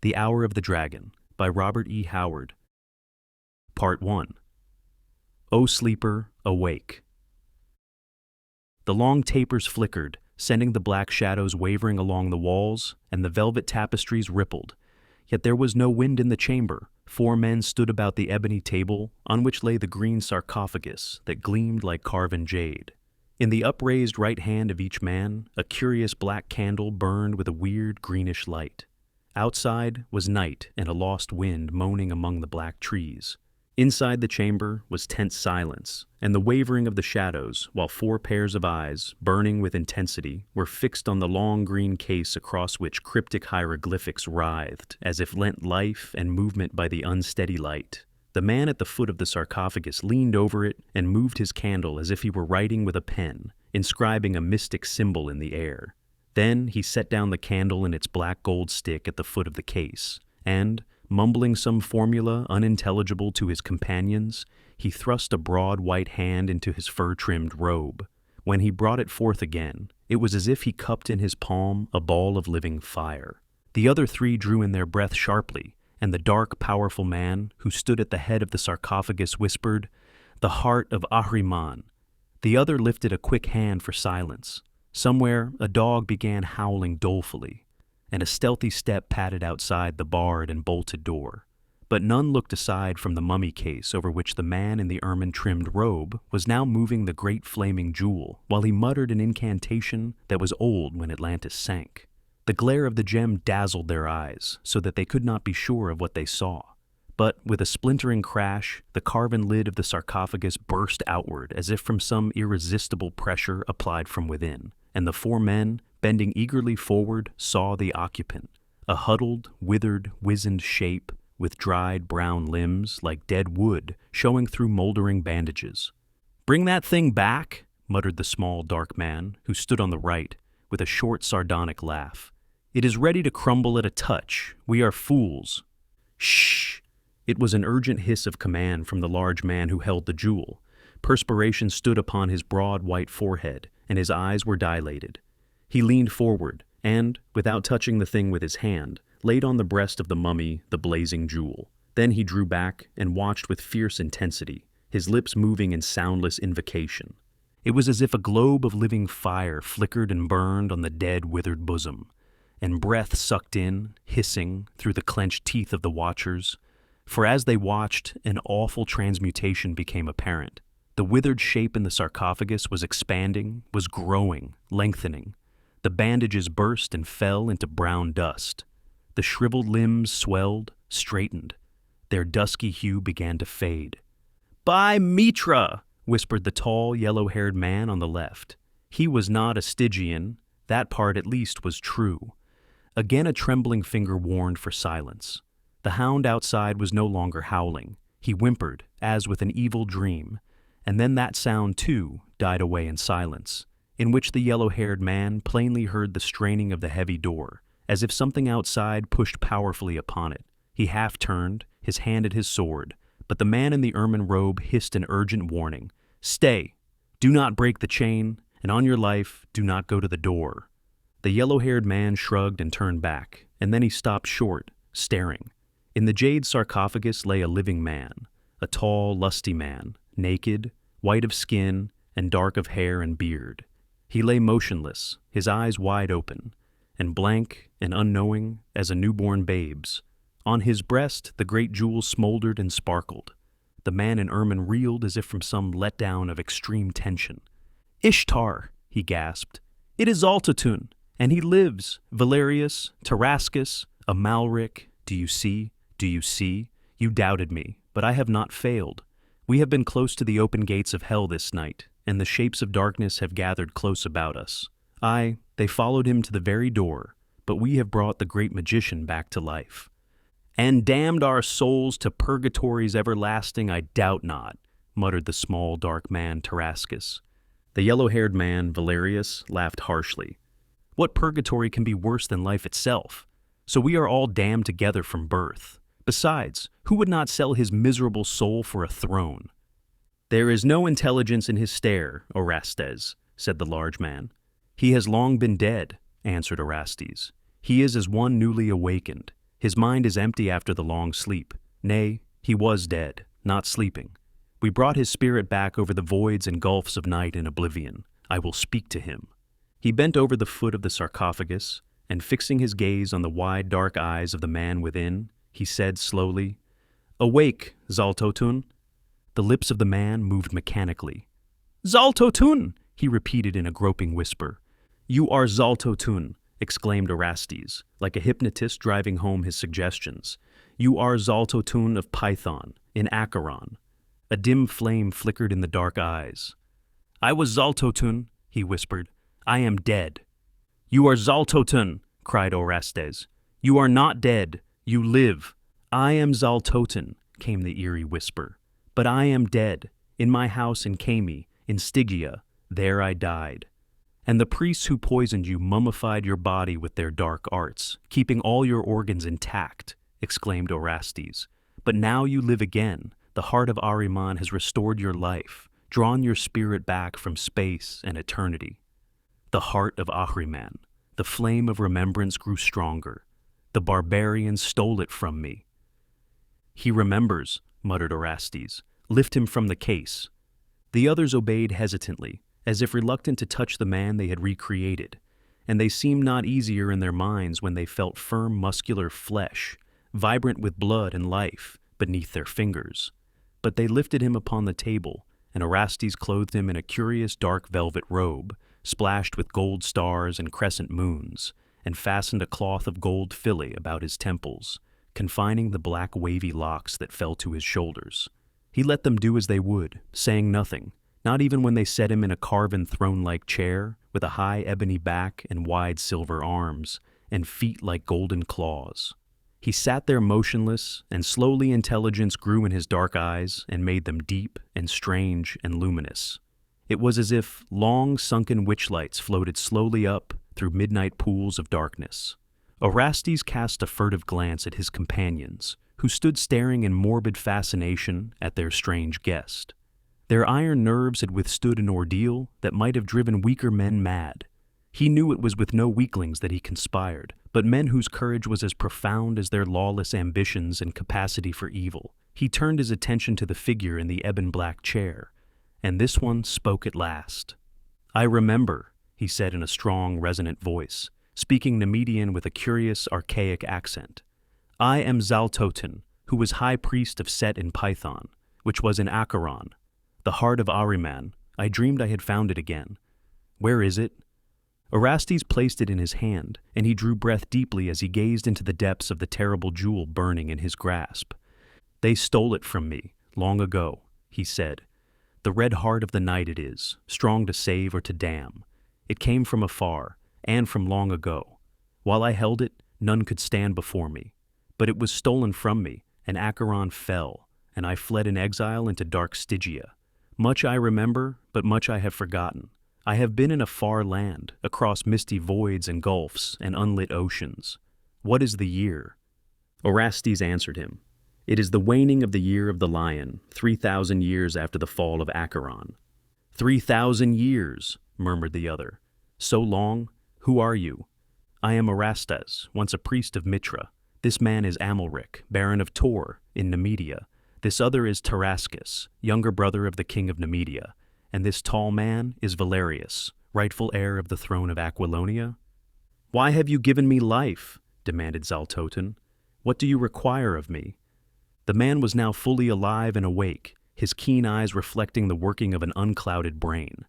The Hour of the Dragon by Robert E. Howard. Part 1. O Sleeper, Awake. The long tapers flickered, sending the black shadows wavering along the walls, and the velvet tapestries rippled. Yet there was no wind in the chamber. 4 men stood about the ebony table, on which lay the green sarcophagus that gleamed like carven jade. In the upraised right hand of each man, a curious black candle burned with a weird greenish light. Outside was night and a lost wind moaning among the black trees. Inside the chamber was tense silence, and the wavering of the shadows, while 4 pairs of eyes, burning with intensity, were fixed on the long green case across which cryptic hieroglyphics writhed, as if lent life and movement by the unsteady light. The man at the foot of the sarcophagus leaned over it and moved his candle as if he were writing with a pen, inscribing a mystic symbol in the air. Then he set down the candle in its black gold stick at the foot of the case, and, mumbling some formula unintelligible to his companions, he thrust a broad white hand into his fur-trimmed robe. When he brought it forth again, it was as if he cupped in his palm a ball of living fire. The other 3 drew in their breath sharply, and the dark, powerful man who stood at the head of the sarcophagus whispered, "The heart of Ahriman." The other lifted a quick hand for silence. Somewhere, a dog began howling dolefully, and a stealthy step padded outside the barred and bolted door. But none looked aside from the mummy case over which the man in the ermine-trimmed robe was now moving the great flaming jewel, while he muttered an incantation that was old when Atlantis sank. The glare of the gem dazzled their eyes, so that they could not be sure of what they saw. But with a splintering crash, the carven lid of the sarcophagus burst outward as if from some irresistible pressure applied from within, and the 4 men, bending eagerly forward, saw the occupant, a huddled, withered, wizened shape with dried brown limbs like dead wood showing through moldering bandages. "Bring that thing back," muttered the small, dark man, who stood on the right, with a short, sardonic laugh. "It is ready to crumble at a touch. We are fools." "Shh!" It was an urgent hiss of command from the large man who held the jewel. Perspiration stood upon his broad white forehead, and his eyes were dilated. He leaned forward, and, without touching the thing with his hand, laid on the breast of the mummy the blazing jewel. Then he drew back and watched with fierce intensity, his lips moving in soundless invocation. It was as if a globe of living fire flickered and burned on the dead, withered bosom, and breath sucked in, hissing, through the clenched teeth of the watchers. For as they watched, an awful transmutation became apparent. The withered shape in the sarcophagus was expanding, was growing, lengthening. The bandages burst and fell into brown dust. The shriveled limbs swelled, straightened. Their dusky hue began to fade. "By Mitra!" whispered the tall, yellow-haired man on the left. He was not a Stygian. That part at least was true. Again a trembling finger warned for silence. The hound outside was no longer howling. He whimpered, as with an evil dream, and then that sound, too, died away in silence, in which the yellow-haired man plainly heard the straining of the heavy door, as if something outside pushed powerfully upon it. He half-turned, his hand at his sword, but the man in the ermine robe hissed an urgent warning. "Stay! Do not break the chain, and on your life, do not go to the door." The yellow-haired man shrugged and turned back, and then he stopped short, staring. In the jade sarcophagus lay a living man, a tall, lusty man, naked, white of skin, and dark of hair and beard. He lay motionless, his eyes wide open, and blank and unknowing as a newborn babe's. On his breast the great jewel smoldered and sparkled. The man in ermine reeled as if from some letdown of extreme tension. "Ishtar!" he gasped. "It is Altatun, and he lives, Valerius, Tarascus, Amalric. Do you see? Do you see? You doubted me, but I have not failed. We have been close to the open gates of hell this night, and the shapes of darkness have gathered close about us. Aye, they followed him to the very door, but we have brought the great magician back to life. And damned our souls to purgatories everlasting, I doubt not," muttered the small, dark man, Tarascus. The yellow-haired man, Valerius, laughed harshly. "What purgatory can be worse than life itself? So we are all damned together from birth. Besides, who would not sell his miserable soul for a throne?" "There is no intelligence in his stare, Orastes," said the large man. "He has long been dead," answered Orastes. "He is as one newly awakened. His mind is empty after the long sleep. Nay, he was dead, not sleeping. We brought his spirit back over the voids and gulfs of night and oblivion. I will speak to him." He bent over the foot of the sarcophagus, and fixing his gaze on the wide dark eyes of the man within, he said slowly, "Awake, Zaltotun." The lips of the man moved mechanically. "Zaltotun!" he repeated in a groping whisper. "You are Zaltotun," exclaimed Orestes, like a hypnotist driving home his suggestions. "You are Zaltotun of Python, in Acheron." A dim flame flickered in the dark eyes. "I was Zaltotun," he whispered. "I am dead." "You are Zaltotun," cried Orestes. "You are not dead. You live." "I am Zaltotun," came the eerie whisper. "But I am dead. In my house in Kami, in Stygia, there I died. And the priests who poisoned you mummified your body with their dark arts, keeping all your organs intact," exclaimed Orestes. "But now you live again. The heart of Ahriman has restored your life, drawn your spirit back from space and eternity." The heart of Ahriman. The flame of remembrance grew stronger. "The barbarian stole it from me." "He remembers," muttered Orestes. "Lift him from the case." The others obeyed hesitantly, as if reluctant to touch the man they had recreated, and they seemed not easier in their minds when they felt firm muscular flesh, vibrant with blood and life, beneath their fingers. But they lifted him upon the table, and Orestes clothed him in a curious dark velvet robe, splashed with gold stars and crescent moons, and fastened a cloth of gold fillet about his temples, confining the black wavy locks that fell to his shoulders. He let them do as they would, saying nothing, not even when they set him in a carven throne-like chair, with a high ebony back and wide silver arms, and feet like golden claws. He sat there motionless, and slowly intelligence grew in his dark eyes and made them deep and strange and luminous. It was as if long sunken witchlights floated slowly up through midnight pools of darkness. Orestes cast a furtive glance at his companions, who stood staring in morbid fascination at their strange guest. Their iron nerves had withstood an ordeal that might have driven weaker men mad. He knew it was with no weaklings that he conspired, but men whose courage was as profound as their lawless ambitions and capacity for evil. He turned his attention to the figure in the ebon-black chair, and this one spoke at last. "I remember," he said in a strong, resonant voice, speaking Nemedian with a curious, archaic accent. "I am Zaltotun, who was high priest of Set in Python, which was in Acheron, the heart of Ahriman. I dreamed I had found it again. Where is it?" Orestes placed it in his hand, and he drew breath deeply as he gazed into the depths of the terrible jewel burning in his grasp. "They stole it from me, long ago," he said. "The red heart of the night it is, strong to save or to damn. It came from afar, and from long ago. While I held it, none could stand before me. But it was stolen from me, and Acheron fell, and I fled in exile into dark Stygia. Much I remember, but much I have forgotten. I have been in a far land, across misty voids and gulfs and unlit oceans. What is the year?" Orestes answered him. "It is the waning of the year of the lion, 3,000 years after the fall of Acheron." 3,000 years, murmured the other. "So long? Who are you?" "I am Orestes, once a priest of Mitra. This man is Amalric, baron of Tor, in Nemedia. This other is Tarascus, younger brother of the king of Nemedia. And this tall man is Valerius, rightful heir of the throne of Aquilonia." "Why have you given me life?" demanded Zaltotun. "What do you require of me?" The man was now fully alive and awake, his keen eyes reflecting the working of an unclouded brain.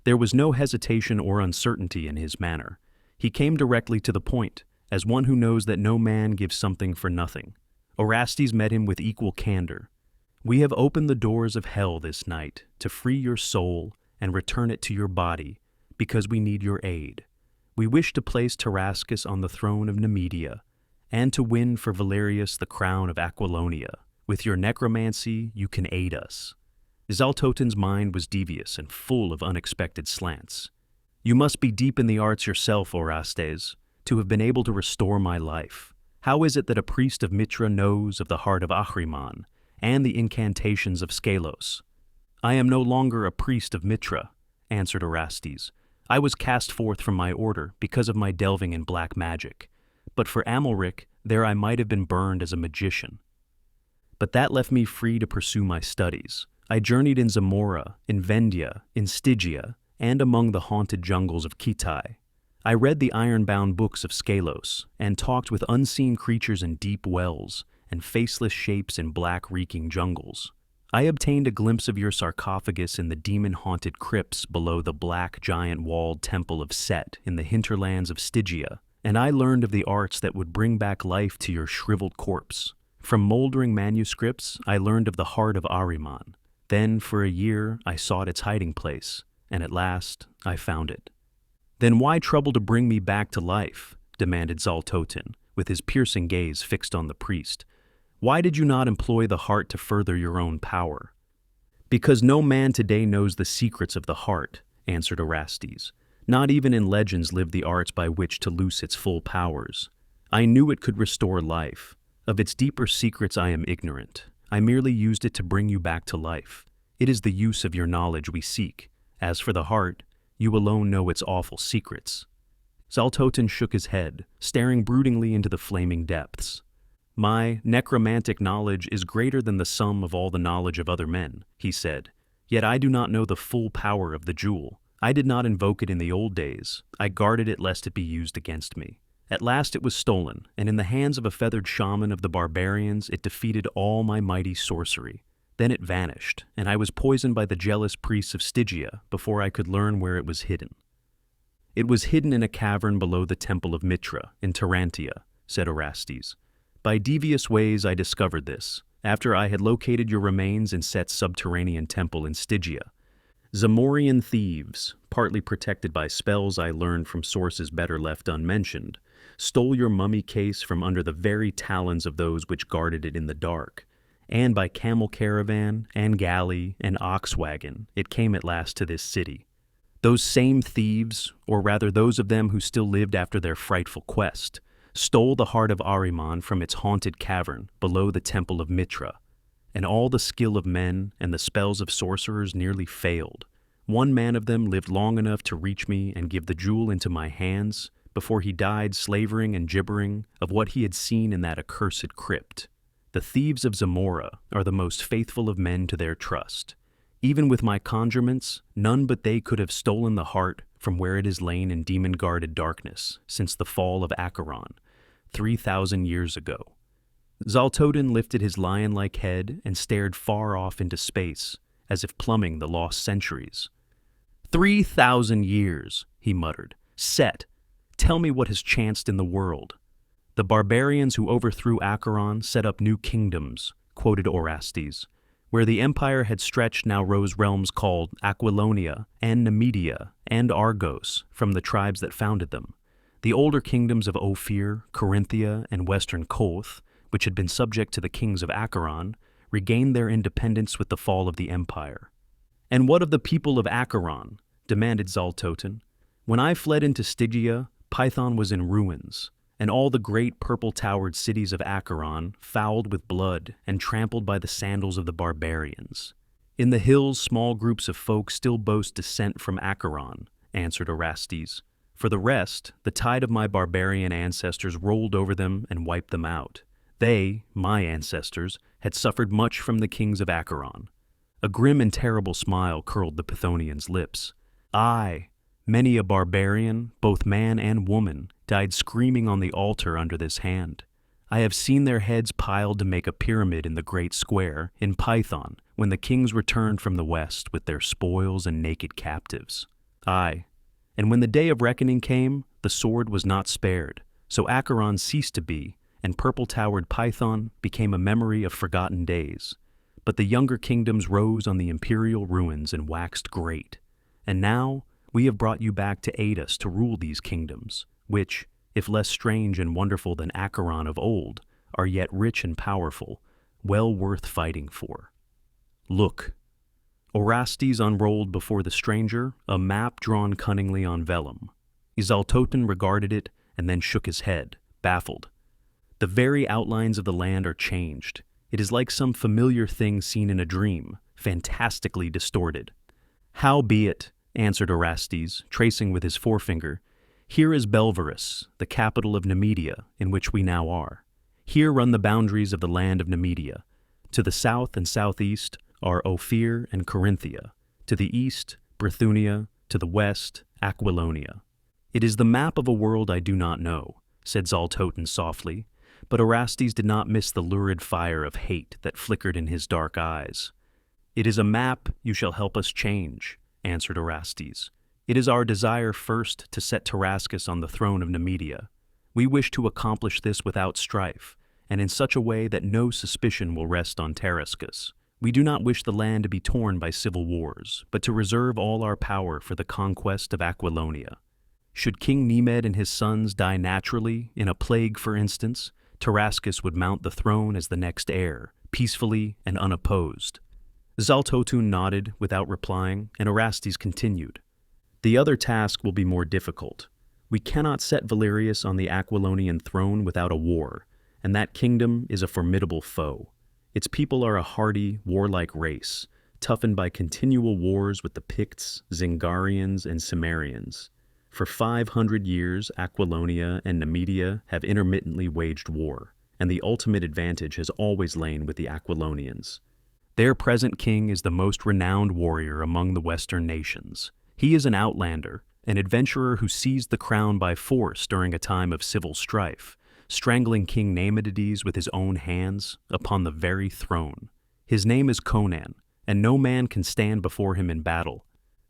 There was no hesitation or uncertainty in his manner. He came directly to the point, as one who knows that no man gives something for nothing. Orestes met him with equal candor. "We have opened the doors of hell this night to free your soul and return it to your body, because we need your aid. We wish to place Tarascus on the throne of Nemedia, and to win for Valerius the crown of Aquilonia. With your necromancy, you can aid us." Zaltotun's mind was devious and full of unexpected slants. "You must be deep in the arts yourself, Orestes, to have been able to restore my life. How is it that a priest of Mitra knows of the heart of Ahriman and the incantations of Skelos?" "I am no longer a priest of Mitra," answered Orestes. "I was cast forth from my order because of my delving in black magic. But for Amalric, There I might have been burned as a magician. But that left me free to pursue my studies. I journeyed in Zamora, in Vendia, in Stygia, and among the haunted jungles of Kitai. I read the iron-bound books of Skelos, and talked with unseen creatures in deep wells, and faceless shapes in black reeking jungles. I obtained a glimpse of your sarcophagus in the demon-haunted crypts below the black giant-walled temple of Set in the hinterlands of Stygia, and I learned of the arts that would bring back life to your shriveled corpse. From moldering manuscripts, I learned of the heart of Ahriman. Then, for a year, I sought its hiding place, and at last, I found it. Then why trouble to bring me back to life? Demanded Zaltotin, with his piercing gaze fixed on the priest. Why did you not employ the heart to further your own power? Because no man today knows the secrets of the heart, answered Orestes. Not even in legends live the arts by which to loose its full powers. I knew it could restore life. Of its deeper secrets I am ignorant. I merely used it to bring you back to life. It is the use of your knowledge we seek. As for the heart, you alone know its awful secrets. Zaltotin shook his head, staring broodingly into the flaming depths. My necromantic knowledge is greater than the sum of all the knowledge of other men, he said. Yet I do not know the full power of the jewel. I did not invoke it in the old days. I guarded it lest it be used against me. At last it was stolen, and in the hands of a feathered shaman of the barbarians it defeated all my mighty sorcery. Then it vanished, and I was poisoned by the jealous priests of Stygia before I could learn where it was hidden. It was hidden in a cavern below the temple of Mitra, in Tarantia, said Orestes. By devious ways I discovered this, after I had located your remains in Set's subterranean temple in Stygia. Zamorian thieves, partly protected by spells I learned from sources better left unmentioned, stole your mummy case from under the very talons of those which guarded it in the dark, and by camel caravan and galley and ox wagon it came at last to this city. Those same thieves, or rather those of them who still lived after their frightful quest, stole the heart of Ahriman from its haunted cavern below the temple of Mitra, and all the skill of men and the spells of sorcerers nearly failed. One man of them lived long enough to reach me and give the jewel into my hands before he died slavering and gibbering of what he had seen in that accursed crypt. The thieves of Zamora are the most faithful of men to their trust. Even with my conjurements, none but they could have stolen the heart from where it has lain in demon-guarded darkness since the fall of Acheron, 3,000 years ago. Zaltotin lifted his lion-like head and stared far off into space, as if plumbing the lost centuries. 3,000 years, he muttered. Set, tell me what has chanced in the world. The barbarians who overthrew Acheron set up new kingdoms, quoted Orestes. Where the empire had stretched now rose realms called Aquilonia and Nemedia and Argos from the tribes that founded them. The older kingdoms of Ophir, Corinthia, and western Koth, which had been subject to the kings of Acheron, regained their independence with the fall of the empire. And what of the people of Acheron? Demanded Zaltotin. When I fled into Stygia, Python was in ruins, and all the great purple-towered cities of Acheron fouled with blood and trampled by the sandals of the barbarians. In the hills, small groups of folk still boast descent from Acheron, answered Orestes. For the rest, the tide of my barbarian ancestors rolled over them and wiped them out. They, my ancestors, had suffered much from the kings of Acheron. A grim and terrible smile curled the Pythonian's lips. Aye, many a barbarian, both man and woman, died screaming on the altar under this hand. I have seen their heads piled to make a pyramid in the great square in Python when the kings returned from the west with their spoils and naked captives. Aye, and when the day of reckoning came, the sword was not spared, so Acheron ceased to be, and purple-towered Python became a memory of forgotten days. But the younger kingdoms rose on the imperial ruins and waxed great. And now we have brought you back to aid us to rule these kingdoms, which, if less strange and wonderful than Acheron of old, are yet rich and powerful, well worth fighting for. Look. Orestes unrolled before the stranger a map drawn cunningly on vellum. Zaltotin regarded it and then shook his head, baffled. The very outlines of the land are changed. It is like some familiar thing seen in a dream, fantastically distorted. Howbeit, answered Orestes, tracing with his forefinger, here is Belverus, the capital of Nemedia, in which we now are. Here run the boundaries of the land of Nemedia. To the south and southeast are Ophir and Corinthia. To the east, Bithynia. To the west, Aquilonia. It is the map of a world I do not know, said Zaltotin softly, but Orestes did not miss the lurid fire of hate that flickered in his dark eyes. It is a map you shall help us change, answered Orestes. It is our desire first to set Tarascus on the throne of Nemedia. We wish to accomplish this without strife, and in such a way that no suspicion will rest on Tarascus. We do not wish the land to be torn by civil wars, but to reserve all our power for the conquest of Aquilonia. Should King Nemed and his sons die naturally, in a plague for instance, Tarascus would mount the throne as the next heir, peacefully and unopposed. Zaltotun nodded without replying, and Orestes continued. The other task will be more difficult. We cannot set Valerius on the Aquilonian throne without a war, and that kingdom is a formidable foe. Its people are a hardy, warlike race, toughened by continual wars with the Picts, Zingarians, and Cimmerians. For 500 years, Aquilonia and Nemedia have intermittently waged war, and the ultimate advantage has always lain with the Aquilonians. Their present king is the most renowned warrior among the Western nations. He is an outlander, an adventurer who seized the crown by force during a time of civil strife, strangling King Namedides with his own hands upon the very throne. His name is Conan, and no man can stand before him in battle.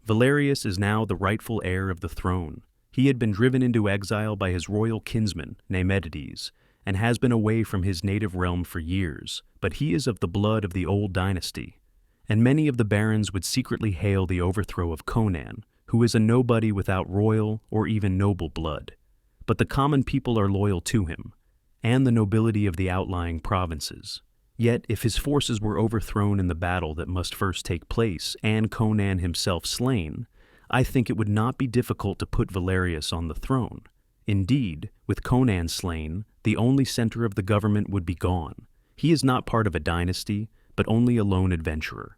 Valerius is now the rightful heir of the throne. He had been driven into exile by his royal kinsman, Namedides, and has been away from his native realm for years, but he is of the blood of the old dynasty. And many of the barons would secretly hail the overthrow of Conan, who is a nobody without royal or even noble blood. But the common people are loyal to him, and the nobility of the outlying provinces. Yet, if his forces were overthrown in the battle that must first take place, and Conan himself slain, I think it would not be difficult to put Valerius on the throne. Indeed, with Conan slain, the only center of the government would be gone. He is not part of a dynasty, but only a lone adventurer.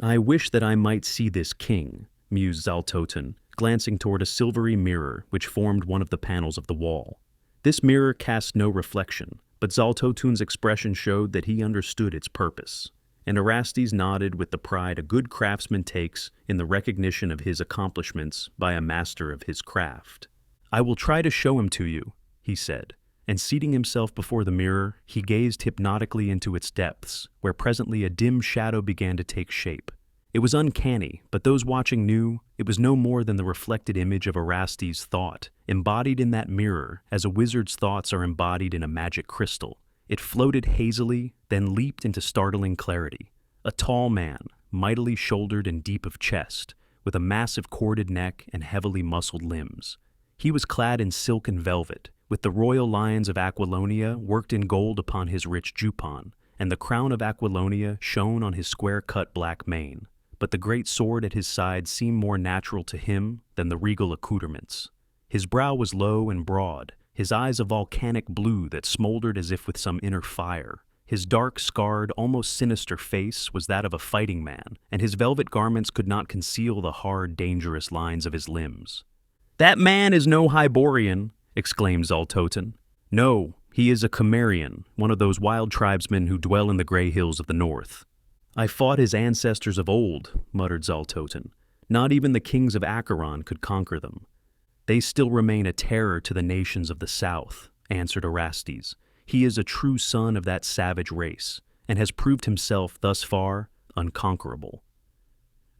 I wish that I might see this king, mused Zaltotin, glancing toward a silvery mirror which formed one of the panels of the wall. This mirror cast no reflection, but Zaltotun's expression showed that he understood its purpose, and Orestes nodded with the pride a good craftsman takes in the recognition of his accomplishments by a master of his craft. I will try to show him to you, he said, and seating himself before the mirror, he gazed hypnotically into its depths, where presently a dim shadow began to take shape. It was uncanny, but those watching knew it was no more than the reflected image of Orestes' thought, embodied in that mirror as a wizard's thoughts are embodied in a magic crystal. It floated hazily, then leaped into startling clarity. A tall man, mightily shouldered and deep of chest, with a massive corded neck and heavily muscled limbs. He was clad in silk and velvet, with the royal lions of Aquilonia worked in gold upon his rich jupon, and the crown of Aquilonia shone on his square-cut black mane. But the great sword at his side seemed more natural to him than the regal accoutrements. His brow was low and broad, his eyes a volcanic blue that smoldered as if with some inner fire. His dark, scarred, almost sinister face was that of a fighting man, and his velvet garments could not conceal the hard, dangerous lines of his limbs. "That man is no Hyborian," exclaimed Zaltotin. "No, he is a Cimmerian, one of those wild tribesmen who dwell in the gray hills of the north." "I fought his ancestors of old," muttered Zaltotin. "Not even the kings of Acheron could conquer them." "They still remain a terror to the nations of the south," answered Orestes. "He is a true son of that savage race, and has proved himself, thus far, unconquerable."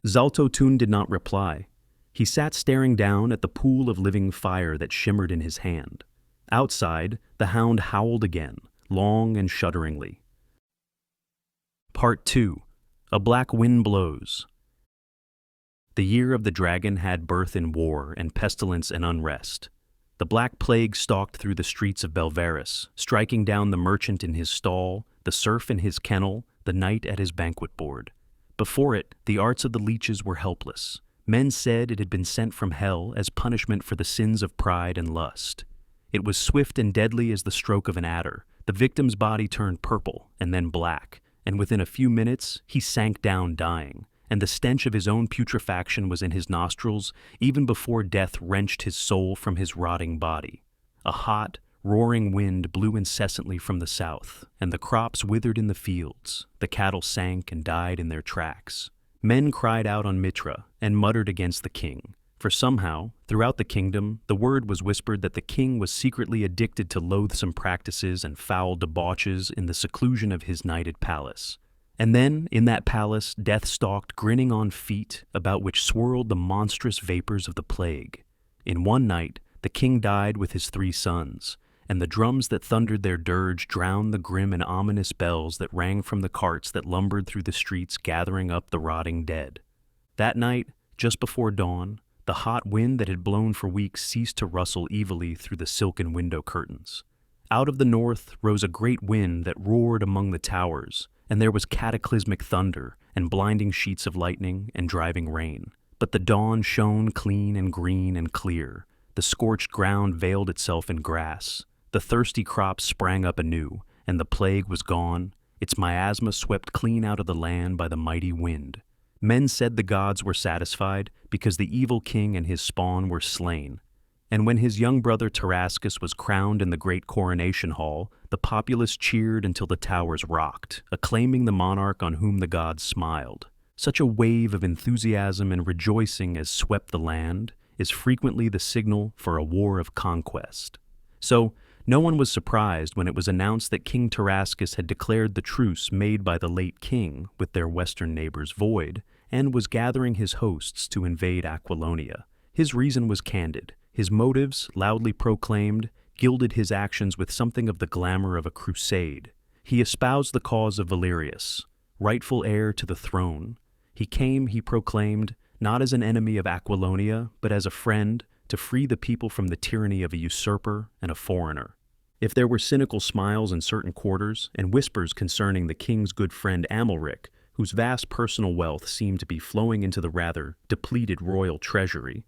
Zaltotun did not reply. He sat staring down at the pool of living fire that shimmered in his hand. Outside, the hound howled again, long and shudderingly. Part 2. A Black Wind Blows. The year of the dragon had birth in war and pestilence and unrest. The black plague stalked through the streets of Belverus, striking down the merchant in his stall, the serf in his kennel, the knight at his banquet board. Before it, the arts of the leeches were helpless. Men said it had been sent from hell as punishment for the sins of pride and lust. It was swift and deadly as the stroke of an adder. The victim's body turned purple and then black, and within a few minutes he sank down dying, and the stench of his own putrefaction was in his nostrils even before death wrenched his soul from his rotting body. A hot, roaring wind blew incessantly from the south, and the crops withered in the fields, the cattle sank and died in their tracks. Men cried out on Mitra and muttered against the king, for somehow, throughout the kingdom, the word was whispered that the king was secretly addicted to loathsome practices and foul debauches in the seclusion of his nighted palace. And then, in that palace, death stalked grinning on feet about which swirled the monstrous vapors of the plague. In one night, the king died with his 3 sons, and the drums that thundered their dirge drowned the grim and ominous bells that rang from the carts that lumbered through the streets gathering up the rotting dead. That night, just before dawn, the hot wind that had blown for weeks ceased to rustle evilly through the silken window curtains. Out of the north rose a great wind that roared among the towers, and there was cataclysmic thunder and blinding sheets of lightning and driving rain. But the dawn shone clean and green and clear. The scorched ground veiled itself in grass. The thirsty crops sprang up anew, and the plague was gone, its miasma swept clean out of the land by the mighty wind. Men said the gods were satisfied because the evil king and his spawn were slain. And when his young brother Tarascus was crowned in the great coronation hall, the populace cheered until the towers rocked, acclaiming the monarch on whom the gods smiled. Such a wave of enthusiasm and rejoicing as swept the land is frequently the signal for a war of conquest. So, no one was surprised when it was announced that King Tarascus had declared the truce made by the late king with their western neighbors void, and was gathering his hosts to invade Aquilonia. His reason was candid. His motives, loudly proclaimed, gilded his actions with something of the glamour of a crusade. He espoused the cause of Valerius, rightful heir to the throne. He came, he proclaimed, not as an enemy of Aquilonia, but as a friend, to free the people from the tyranny of a usurper and a foreigner. If there were cynical smiles in certain quarters and whispers concerning the king's good friend Amalric, whose vast personal wealth seemed to be flowing into the rather depleted royal treasury,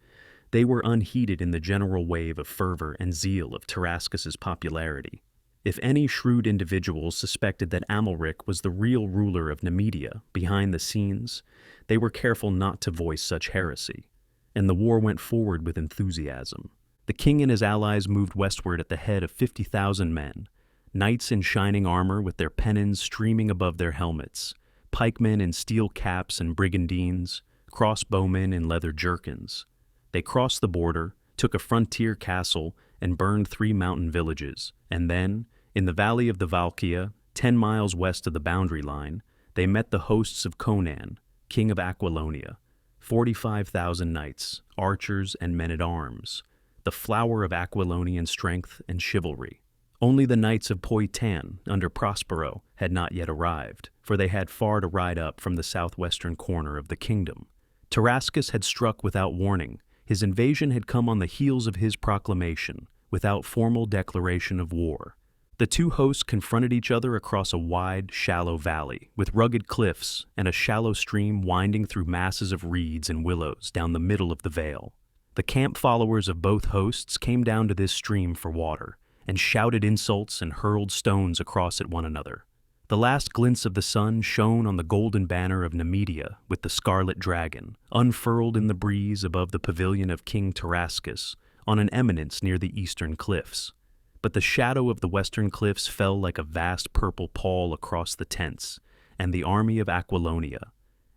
they were unheeded in the general wave of fervor and zeal of Tarascus's popularity. If any shrewd individuals suspected that Amalric was the real ruler of Nemedia behind the scenes, they were careful not to voice such heresy, and the war went forward with enthusiasm. The king and his allies moved westward at the head of 50,000 men, knights in shining armor with their pennons streaming above their helmets, pikemen in steel caps and brigandines, crossbowmen in leather jerkins. They crossed the border, took a frontier castle, and burned 3 mountain villages, and then, in the valley of the Valkia, 10 miles west of the boundary line, they met the hosts of Conan, king of Aquilonia, 45,000 knights, archers, and men-at-arms, the flower of Aquilonian strength and chivalry. Only the knights of Poitan, under Prospero, had not yet arrived, for they had far to ride up from the southwestern corner of the kingdom. Tarascus had struck without warning. His invasion had come on the heels of his proclamation, without formal declaration of war. The two hosts confronted each other across a wide, shallow valley, with rugged cliffs and a shallow stream winding through masses of reeds and willows down the middle of the vale. The camp followers of both hosts came down to this stream for water, and shouted insults and hurled stones across at one another. The last glints of the sun shone on the golden banner of Nemedia with the scarlet dragon, unfurled in the breeze above the pavilion of King Tarascus, on an eminence near the eastern cliffs. But the shadow of the western cliffs fell like a vast purple pall across the tents, and the army of Aquilonia,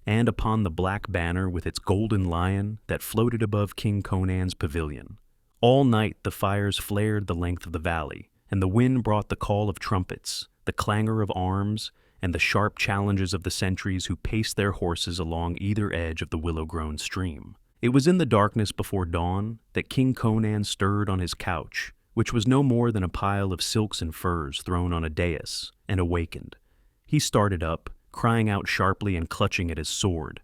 and upon the black banner with its golden lion that floated above King Conan's pavilion. All night the fires flared the length of the valley, and the wind brought the call of trumpets, the clangor of arms, and the sharp challenges of the sentries who paced their horses along either edge of the willow-grown stream. It was in the darkness before dawn that King Conan stirred on his couch, which was no more than a pile of silks and furs thrown on a dais, and awakened. He started up, crying out sharply and clutching at his sword.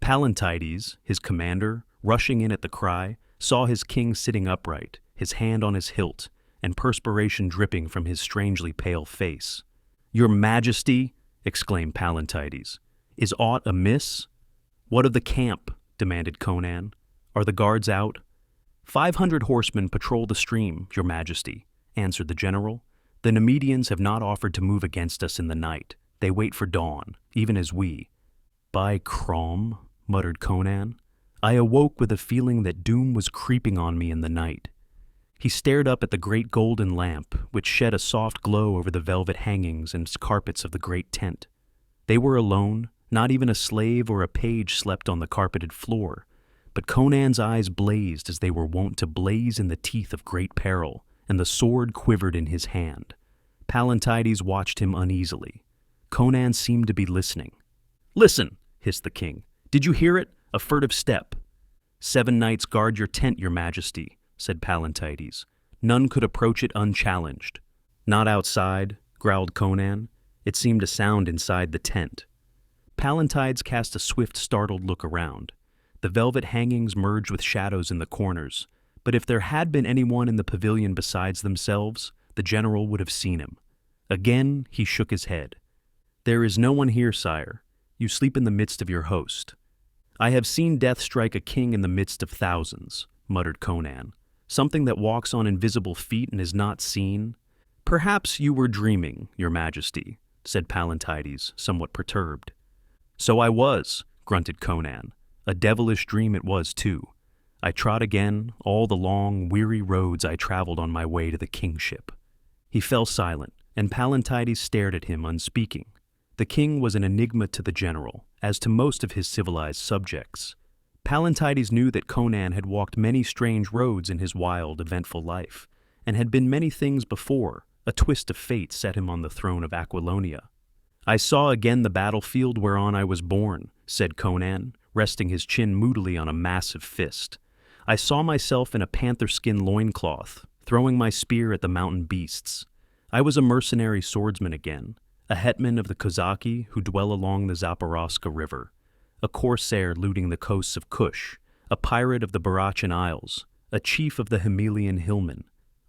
Pallantides, his commander, rushing in at the cry, saw his king sitting upright, his hand on his hilt, and perspiration dripping from his strangely pale face. "Your Majesty," exclaimed Pallantides, "is aught amiss?" "What of the camp?" demanded Conan. "Are the guards out?" 500 horsemen patrol the stream, Your Majesty," answered the general. "The Nemedians have not offered to move against us in the night. They wait for dawn, even as we." "By Crom," muttered Conan, "I awoke with a feeling that doom was creeping on me in the night." He stared up at the great golden lamp, which shed a soft glow over the velvet hangings and carpets of the great tent. They were alone. Not even a slave or a page slept on the carpeted floor. But Conan's eyes blazed as they were wont to blaze in the teeth of great peril, and the sword quivered in his hand. Pallantides watched him uneasily. Conan seemed to be listening. "Listen," hissed the king. "Did you hear it? A furtive step." "7 knights guard your tent, your majesty," said Pallantides. "None could approach it unchallenged." "Not outside," growled Conan. It seemed to sound inside the tent. Pallantides cast a swift, startled look around. The velvet hangings merged with shadows in the corners, but if there had been anyone in the pavilion besides themselves, the general would have seen him. Again he shook his head. "There is no one here, sire. You sleep in the midst of your host." "I have seen death strike a king in the midst of thousands," muttered Conan. "Something that walks on invisible feet and is not seen." "Perhaps you were dreaming, your majesty," said Pallantides, somewhat perturbed. "So I was," grunted Conan. "A devilish dream it was, too. I trod again all the long, weary roads I traveled on my way to the kingship." He fell silent, and Pallantides stared at him unspeaking. The king was an enigma to the general, as to most of his civilized subjects. Pallantides knew that Conan had walked many strange roads in his wild, eventful life, and had been many things before. A twist of fate set him on the throne of Aquilonia. "I saw again the battlefield whereon I was born," said Conan, resting his chin moodily on a massive fist. "I saw myself in a panther-skin loincloth, throwing my spear at the mountain beasts. I was a mercenary swordsman again, a hetman of the Kozaki who dwell along the Zaporoska River, a corsair looting the coasts of Kush, a pirate of the Barachan Isles, a chief of the Himelian hillmen.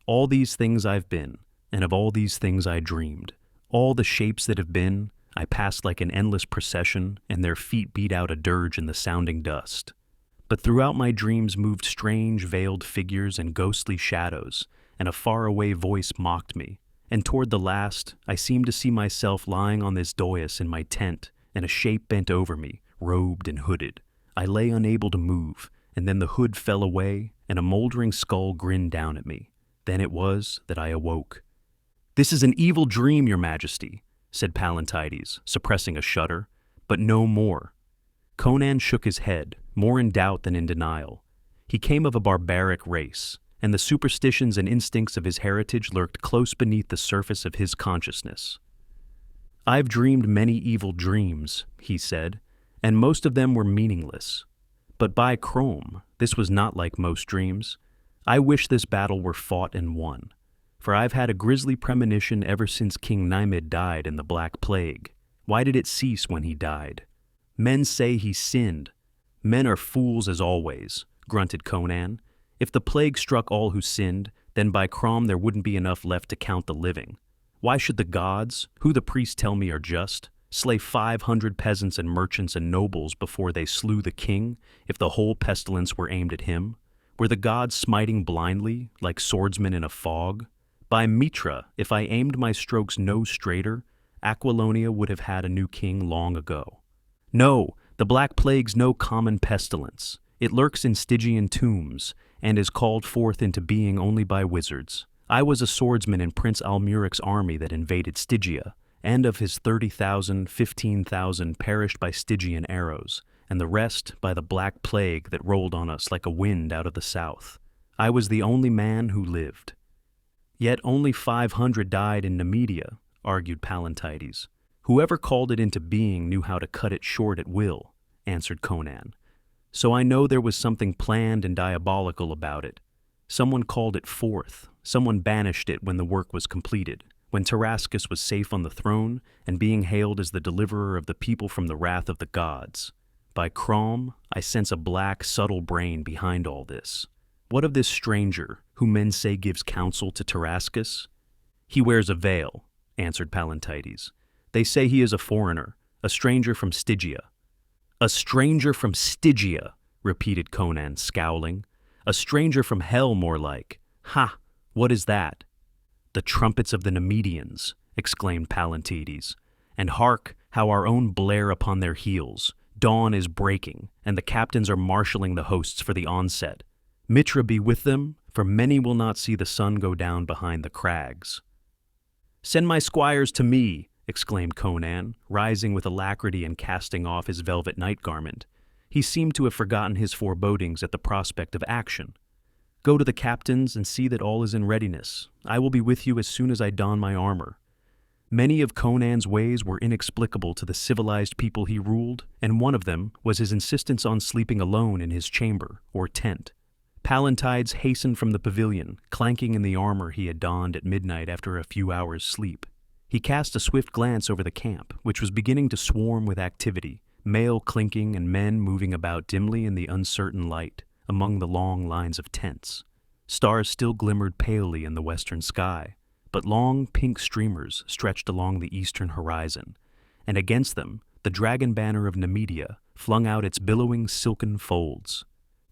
All these things I've been, and of all these things I dreamed. All the shapes that have been, I passed like an endless procession, and their feet beat out a dirge in the sounding dust. But throughout my dreams moved strange, veiled figures and ghostly shadows, and a faraway voice mocked me. And toward the last, I seemed to see myself lying on this dais in my tent, and a shape bent over me, robed and hooded. I lay unable to move, and then the hood fell away, and a moldering skull grinned down at me. Then it was that I awoke." "This is an evil dream, your majesty," said Pallantides, suppressing a shudder, "but no more." Conan shook his head, more in doubt than in denial. He came of a barbaric race, and the superstitions and instincts of his heritage lurked close beneath the surface of his consciousness. "I've dreamed many evil dreams," he said, "and most of them were meaningless. But by Chrome, this was not like most dreams. I wish this battle were fought and won. For I've had a grisly premonition ever since King Nymid died in the Black Plague. Why did it cease when he died? Men say he sinned. Men are fools as always," grunted Conan. "If the plague struck all who sinned, then by Crom there wouldn't be enough left to count the living. Why should the gods, who the priests tell me are just, slay 500 peasants and merchants and nobles before they slew the king, if the whole pestilence were aimed at him? Were the gods smiting blindly, like swordsmen in a fog? By Mitra, if I aimed my strokes no straighter, Aquilonia would have had a new king long ago. No, the Black Plague's no common pestilence. It lurks in Stygian tombs, and is called forth into being only by wizards. I was a swordsman in Prince Almuric's army that invaded Stygia, and of his 30,000, 15,000 perished by Stygian arrows, and the rest by the Black Plague that rolled on us like a wind out of the south. I was the only man who lived." "Yet only 500 died in Nemedia," argued Pallantides. "Whoever called it into being knew how to cut it short at will," answered Conan. "So I know there was something planned and diabolical about it. Someone called it forth. Someone banished it when the work was completed, when Tarascus was safe on the throne and being hailed as the deliverer of the people from the wrath of the gods. By Crom, I sense a black, subtle brain behind all this. What of this stranger, who men say gives counsel to Tarascus?" "He wears a veil," answered Pallantides. "They say he is a foreigner, a stranger from Stygia." "A stranger from Stygia," repeated Conan, scowling. "A stranger from hell, more like. Ha! What is that?" "The trumpets of the Nemedians," exclaimed Pallantides. "And hark, how our own blare upon their heels. Dawn is breaking, and the captains are marshalling the hosts for the onset. Mitra be with them, for many will not see the sun go down behind the crags." "Send my squires to me," exclaimed Conan, rising with alacrity and casting off his velvet night garment. He seemed to have forgotten his forebodings at the prospect of action. "Go to the captains and see that all is in readiness. I will be with you as soon as I don my armor." Many of Conan's ways were inexplicable to the civilized people he ruled, and one of them was his insistence on sleeping alone in his chamber, or tent. Pallantides hastened from the pavilion, clanking in the armor he had donned at midnight after a few hours' sleep. He cast a swift glance over the camp, which was beginning to swarm with activity, mail clinking and men moving about dimly in the uncertain light, among the long lines of tents. Stars still glimmered palely in the western sky, but long pink streamers stretched along the eastern horizon, and against them the dragon banner of Nemedia flung out its billowing silken folds.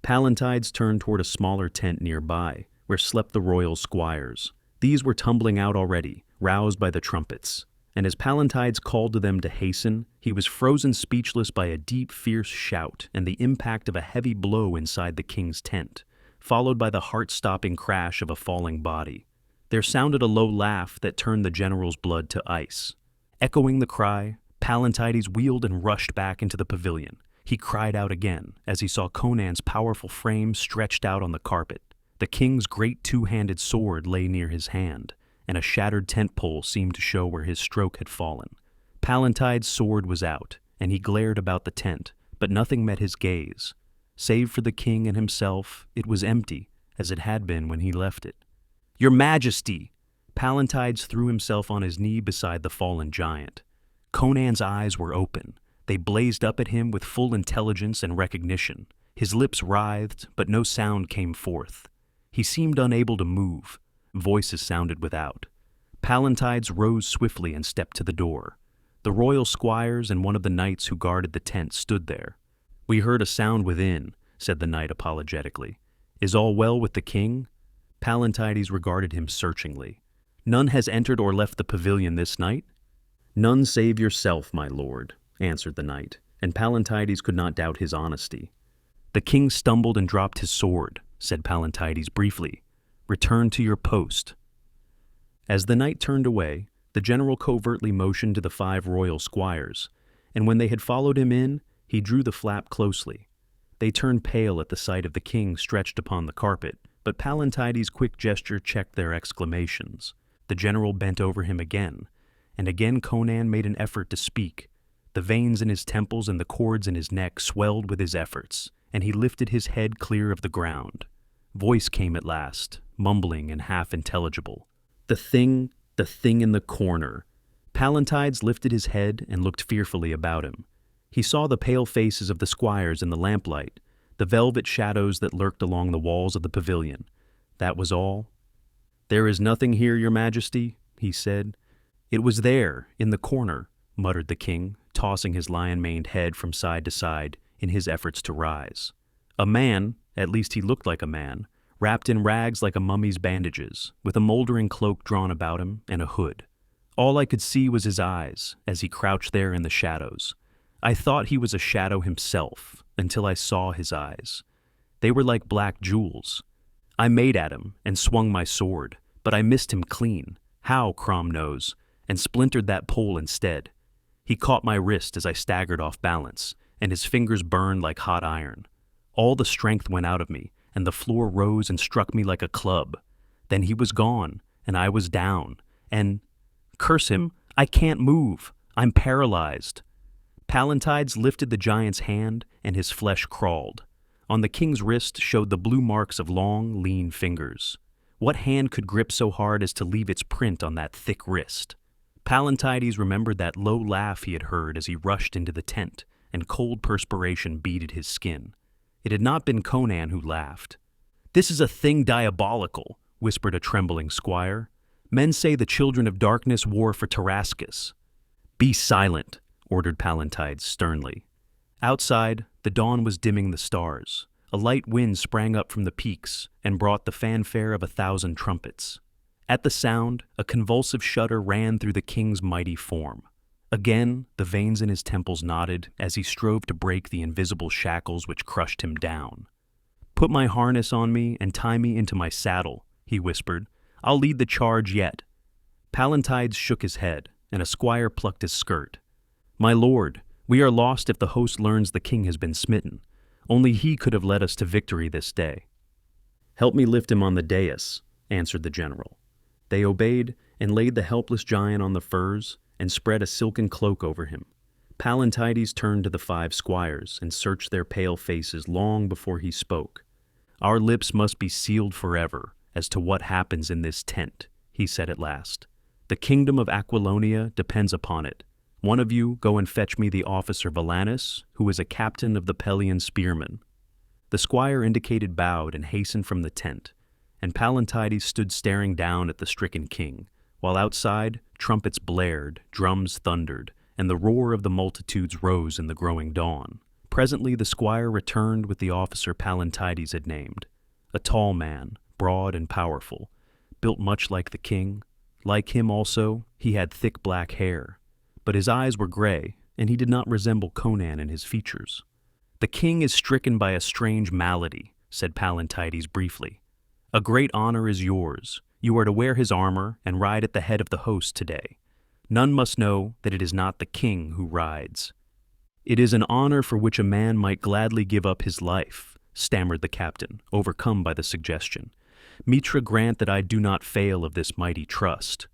Pallantides turned toward a smaller tent nearby, where slept the royal squires. These were tumbling out already, roused by the trumpets, and as Pallantides called to them to hasten, he was frozen speechless by a deep, fierce shout and the impact of a heavy blow inside the king's tent, followed by the heart-stopping crash of a falling body. There sounded a low laugh that turned the general's blood to ice. Echoing the cry, Pallantides wheeled and rushed back into the pavilion. He cried out again as he saw Conan's powerful frame stretched out on the carpet. The king's great two-handed sword lay near his hand, and a shattered tent pole seemed to show where his stroke had fallen. Pallantides' sword was out, and he glared about the tent, but nothing met his gaze. Save for the king and himself, it was empty, as it had been when he left it. "Your Majesty!" Pallantides threw himself on his knee beside the fallen giant. Conan's eyes were open. They blazed up at him with full intelligence and recognition. His lips writhed, but no sound came forth. He seemed unable to move. Voices sounded without. Pallantides rose swiftly and stepped to the door. The royal squires and one of the knights who guarded the tent stood there. "We heard a sound within," said the knight apologetically. "Is all well with the king?" Pallantides regarded him searchingly. "None has entered or left the pavilion this night?" "None save yourself, my lord," answered the knight, and Pallantides could not doubt his honesty. "The king stumbled and dropped his sword," said Pallantides briefly. "Return to your post." As the knight turned away, the general covertly motioned to the 5 royal squires, and when they had followed him in, he drew the flap closely. They turned pale at the sight of the king stretched upon the carpet, but Pallantides' quick gesture checked their exclamations. The general bent over him again, and again Conan made an effort to speak. The veins in his temples and the cords in his neck swelled with his efforts, and he lifted his head clear of the ground. Voice came at last, mumbling and half-intelligible. The thing in the corner." Pallantides lifted his head and looked fearfully about him. He saw the pale faces of the squires in the lamplight, the velvet shadows that lurked along the walls of the pavilion. That was all. "There is nothing here, your majesty," he said. "It was there, in the corner," muttered the king, tossing his lion-maned head from side to side in his efforts to rise. A man, at least he looked like a man, wrapped in rags like a mummy's bandages, with a moldering cloak drawn about him and a hood. All I could see was his eyes, as he crouched there in the shadows. I thought he was a shadow himself, until I saw his eyes. They were like black jewels. I made at him and swung my sword, but I missed him clean. How, Crom knows, and splintered that pole instead. He caught my wrist as I staggered off balance, and his fingers burned like hot iron. All the strength went out of me, and the floor rose and struck me like a club. Then he was gone, and I was down, and, curse him, I can't move. I'm paralyzed. Pallantides lifted the giant's hand, and his flesh crawled. On the king's wrist showed the blue marks of long, lean fingers. What hand could grip so hard as to leave its print on that thick wrist? Pallantides remembered that low laugh he had heard as he rushed into the tent, and cold perspiration beaded his skin. It had not been Conan who laughed. "This is a thing diabolical," whispered a trembling squire. "Men say the children of darkness war for Tarascus." "Be silent," ordered Pallantides sternly. Outside, the dawn was dimming the stars. A light wind sprang up from the peaks and brought the fanfare of 1,000 trumpets. At the sound, a convulsive shudder ran through the king's mighty form. Again, the veins in his temples knotted as he strove to break the invisible shackles which crushed him down. "Put my harness on me and tie me into my saddle," he whispered. "I'll lead the charge yet." Pallantides shook his head, and a squire plucked his skirt. "My lord, we are lost if the host learns the king has been smitten. Only he could have led us to victory this day." "Help me lift him on the dais," answered the general. They obeyed and laid the helpless giant on the furs and spread a silken cloak over him. Pallantides turned to the 5 squires and searched their pale faces long before he spoke. "Our lips must be sealed forever as to what happens in this tent," he said at last. "The kingdom of Aquilonia depends upon it. One of you go and fetch me the officer Valanus, who is a captain of the Pelian spearmen." The squire indicated bowed and hastened from the tent, and Pallantides stood staring down at the stricken king, while outside trumpets blared, drums thundered, and the roar of the multitudes rose in the growing dawn. Presently the squire returned with the officer Pallantides had named, a tall man, broad and powerful, built much like the king. Like him also, he had thick black hair, but his eyes were gray, and he did not resemble Conan in his features. "The king is stricken by a strange malady," said Pallantides briefly. "A great honor is yours. You are to wear his armor and ride at the head of the host today. None must know that it is not the king who rides." "It is an honor for which a man might gladly give up his life," stammered the captain, overcome by the suggestion. "Mitra grant that I do not fail of this mighty trust."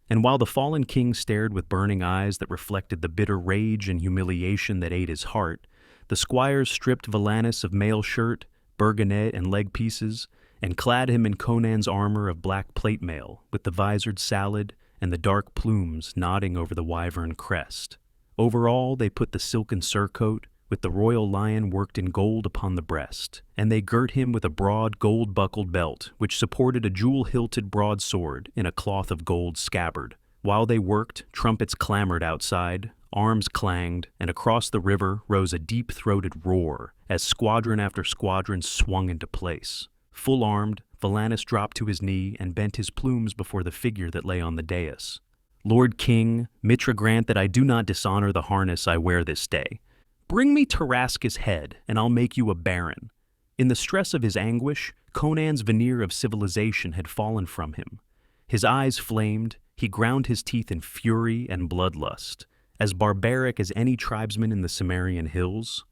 And while the fallen king stared with burning eyes that reflected the bitter rage and humiliation that ate his heart, the squires stripped Valanus of mail shirt, burgonet, and leg pieces, and clad him in Conan's armor of black plate mail, with the visored salad and the dark plumes nodding over the wyvern crest. Over all they put the silken surcoat, with the royal lion worked in gold upon the breast, and they girt him with a broad gold-buckled belt, which supported a jewel-hilted broadsword in a cloth of gold scabbard. While they worked, trumpets clamored outside, arms clanged, and across the river rose a deep-throated roar as squadron after squadron swung into place. Full armed, Valanus dropped to his knee and bent his plumes before the figure that lay on the dais. "Lord King, Mitra grant that I do not dishonor the harness I wear this day. Bring me Tarasca's head, and I'll make you a baron." In the stress of his anguish, Conan's veneer of civilization had fallen from him. His eyes flamed, he ground his teeth in fury and bloodlust, as barbaric as any tribesman in the Cimmerian hills.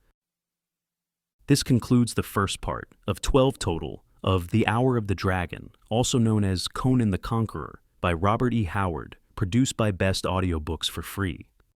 This concludes the first part of 12 total of The Hour of the Dragon, also known as Conan the Conqueror, by Robert E. Howard, produced by Best Audiobooks for free.